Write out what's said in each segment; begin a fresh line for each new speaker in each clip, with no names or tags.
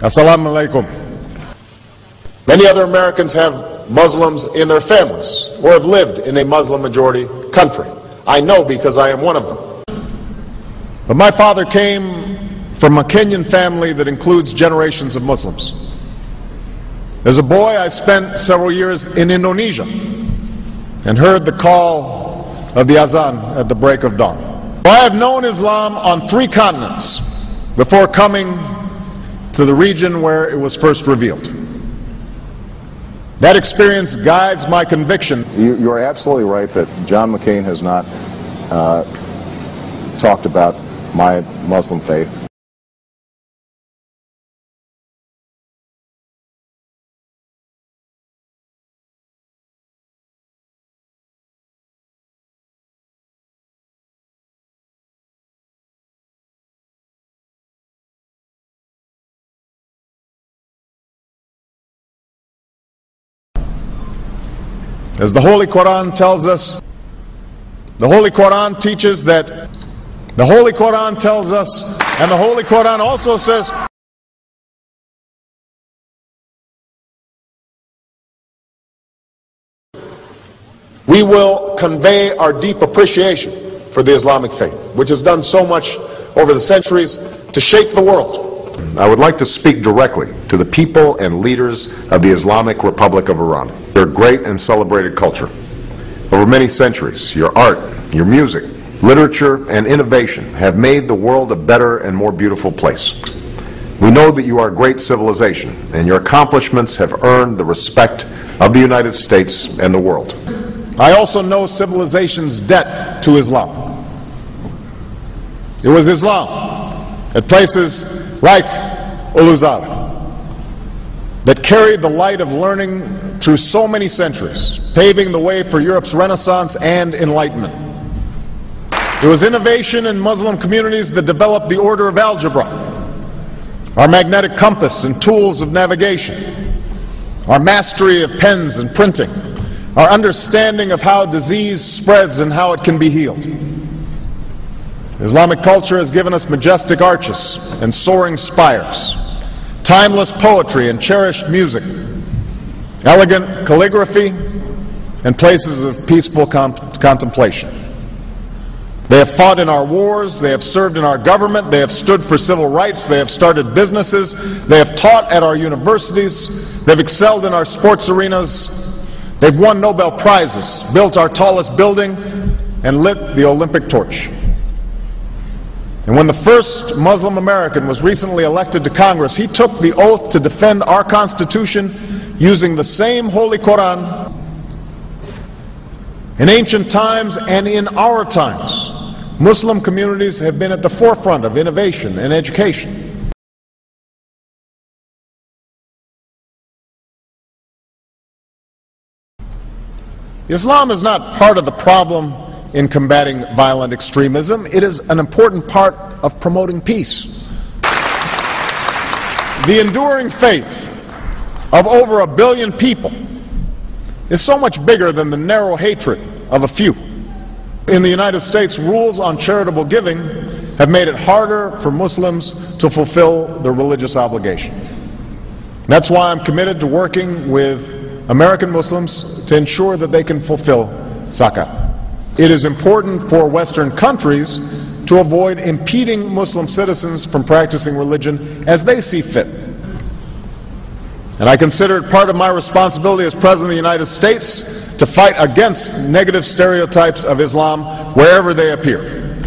Assalamu alaikum. Many other Americans have Muslims in their families or have lived in a Muslim-majority country. I know because I am one of them. But my father came from a Kenyan family that includes generations of Muslims. As a boy, I spent several years in Indonesia and heard the call of the azan at the break of dawn. I have known Islam on 3 continents before coming to the region where it was first revealed. That experience guides my conviction.
You're absolutely right that John McCain has not talked about my Muslim faith.
As the Holy Quran tells us, the Holy Quran teaches that, the Holy Quran tells us, and the Holy Quran also says, we will convey our deep appreciation for the Islamic faith, which has done so much over the centuries to shape the world.
I would like to speak directly to the people and leaders of the Islamic Republic of Iran. Their great and celebrated culture. Over many centuries, your art, your music, literature, and innovation have made the world a better and more beautiful place. We know that you are a great civilization, and your accomplishments have earned the respect of the United States and the world.
I also know civilization's debt to Islam. It was Islam at places like Uluzar that carried the light of learning through so many centuries, paving the way for Europe's Renaissance and Enlightenment. It was innovation in Muslim communities that developed the order of algebra, our magnetic compass and tools of navigation, our mastery of pens and printing, our understanding of how disease spreads and how it can be healed. Islamic culture has given us majestic arches and soaring spires, timeless poetry and cherished music, elegant calligraphy, and places of peaceful contemplation. They have fought in our wars, they have served in our government, they have stood for civil rights, they have started businesses, they have taught at our universities, they've excelled in our sports arenas, they've won Nobel Prizes, built our tallest building, and lit the Olympic torch. And when the first Muslim American was recently elected to Congress, he took the oath to defend our Constitution using the same Holy Quran. In ancient times and in our times, Muslim communities have been at the forefront of innovation and education. Islam is not part of the problem in combating violent extremism. It is an important part of promoting peace. The enduring faith of over 1 billion people is so much bigger than the narrow hatred of a few. In the United States, rules on charitable giving have made it harder for Muslims to fulfill their religious obligation. That's why I'm committed to working with American Muslims to ensure that they can fulfill zakat. It is important for Western countries to avoid impeding Muslim citizens from practicing religion as they see fit. And I consider it part of my responsibility as President of the United States to fight against negative stereotypes of Islam wherever they appear.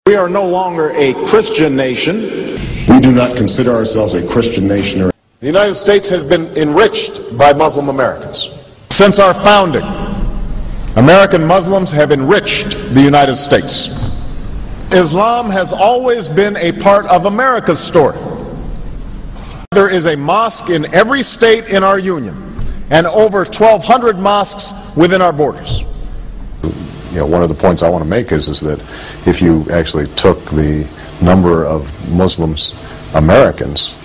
We are no longer a Christian nation.
We do not consider ourselves a Christian nation.
The United States has been enriched by Muslim Americans. Since our founding, American Muslims have enriched the United States. Islam has always been a part of America's story. There is a mosque in every state in our union and over 1,200 mosques within our borders.
One of the points I want to make is that if you actually took the number of Muslims Americans,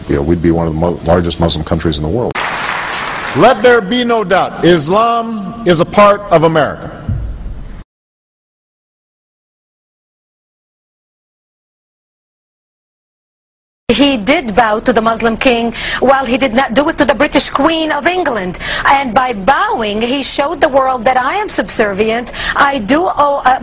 we'd be one of the largest Muslim countries in the world.
Let there be no doubt, Islam is a part of America.
He did bow to the Muslim king, while he did not do it to the British Queen of England. And by bowing, he showed the world that I am subservient. I do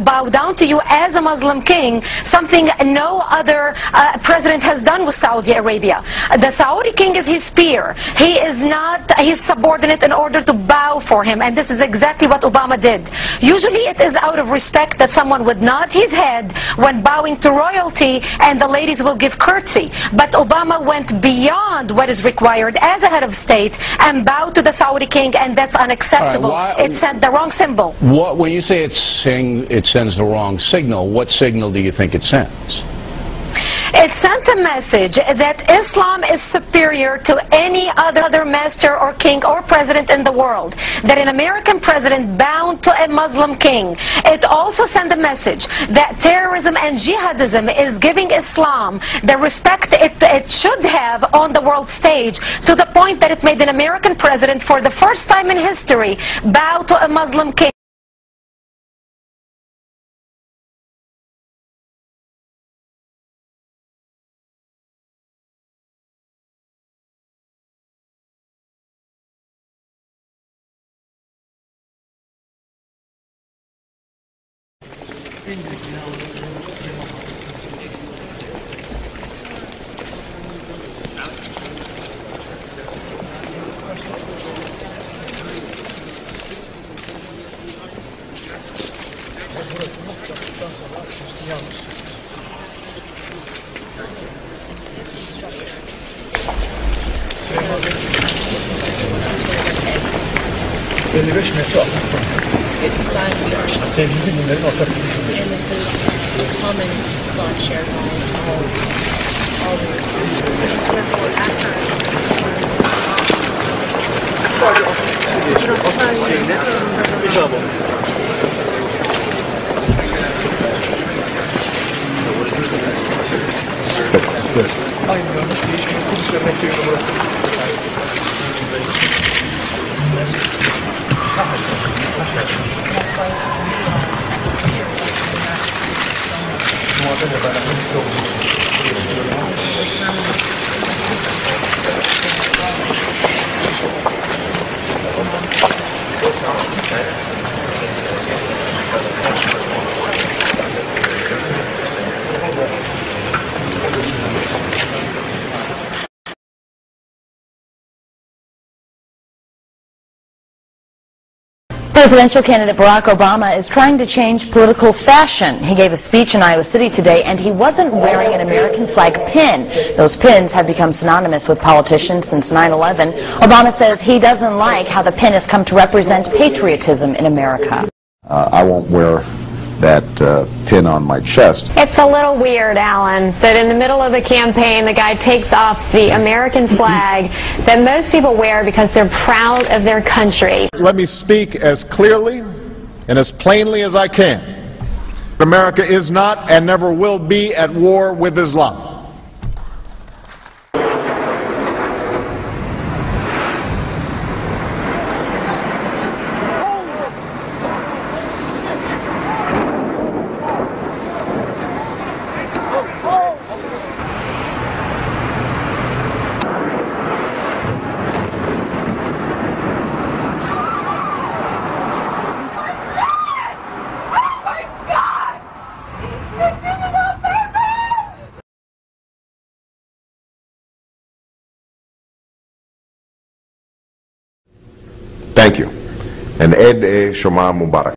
bow down to you as a Muslim king, something no other president has done with Saudi Arabia. The Saudi king is his peer. He is not his subordinate in order to bow for him. And this is exactly what Obama did. Usually it is out of respect that someone would nod his head when bowing to royalty, and the ladies will give curtsy. But Obama went beyond what is required as a head of state and bowed to the Saudi king, and that's unacceptable. It sent the wrong symbol.
When you say it sends the wrong signal, what signal do you think it sends?
It sent a message that Islam is superior to any other master or king or president in the world, that an American president bowed to a Muslim king. It also sent a message that terrorism and jihadism is giving Islam the respect it should have on the world stage, to the point that it made an American president, for the first time in history, bow to a Muslim king.
And this is a common thought shared by all
Presidential candidate Barack Obama is trying to change political fashion. He gave a speech in Iowa City today, and he wasn't wearing an American flag pin. Those pins have become synonymous with politicians since 9/11. Obama says he doesn't like how the pin has come to represent patriotism in America.
I won't wear that pin on my chest.
It's a little weird, Alan, that in the middle of the campaign the guy takes off the American flag that most people wear because they're proud of their country.
Let me speak as clearly and as plainly as I can. America is not and never will be at war with Islam.
Thank you. And Eid Shoma Mubarak.